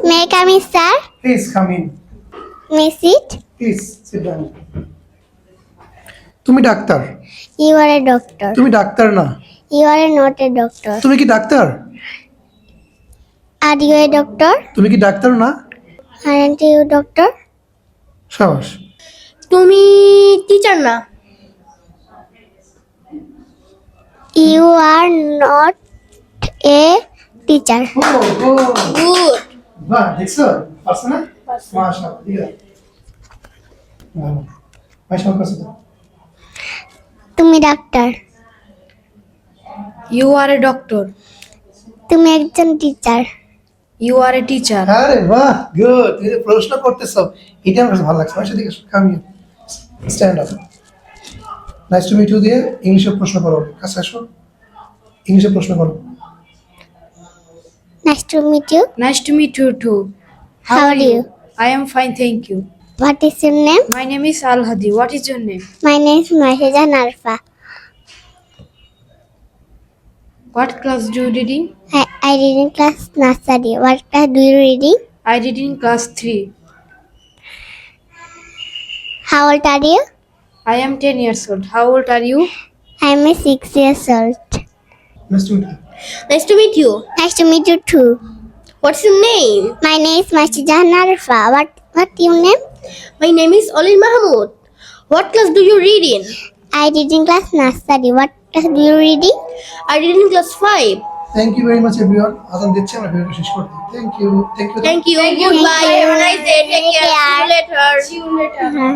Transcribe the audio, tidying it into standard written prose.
May I come in, sir? Please come in. May I sit? Please sit down. তুমি doctor? You are a doctor. তুমি doctor না? You are not a doctor. তুমি কি doctor? Are you a doctor? তুমি কি doctor না? Aren't you a doctor? সাবাস। তুমি টিচার না? You are not a teacher. Good. বাহ, দেখছো? পারছো না? মাশাআল্লাহ, ঠিক আছে। ভালো। মাশাআল্লাহ পারছো তো। তুমি ডাক্তার। You are a doctor. তুমি একজন teacher. You are a teacher. আরে বাহ, গুড। তুমি যে প্রশ্ন করতেছো, এটা আমার কাছে ভালো লাগছে। আমার সাথে come you. Stand up. Nice to meet you দিয়ে ইংলিশে প্রশ্ন করো। কাছে আসো। ইংলিশে প্রশ্ন করো। Nice to meet you. Nice to meet you too. How are you? I am fine, thank you. What is your name? My name is Al Hadi. What is your name? My name is Mahija Narfa. What class do you reading? I read in class nursery. What class do you reading? I read in class 3. How old are you? I am 10 years old. How old are you? I am a 6 years old. Nice to meet you. Nice to meet you. Nice to meet you too. What's your name? My name is Mahija Narfa. What your name? My name is Olin Mahmood. What class do you read in? I read in class nursery. What class do you reading? I read in class 5. Thank you very much everyone. আজান দিচ্ছে, আমরা ভিডিওটা শেষ করতে। Thank you. Thank you. Goodbye. Have a nice day. Take care. See you later. Uh-huh.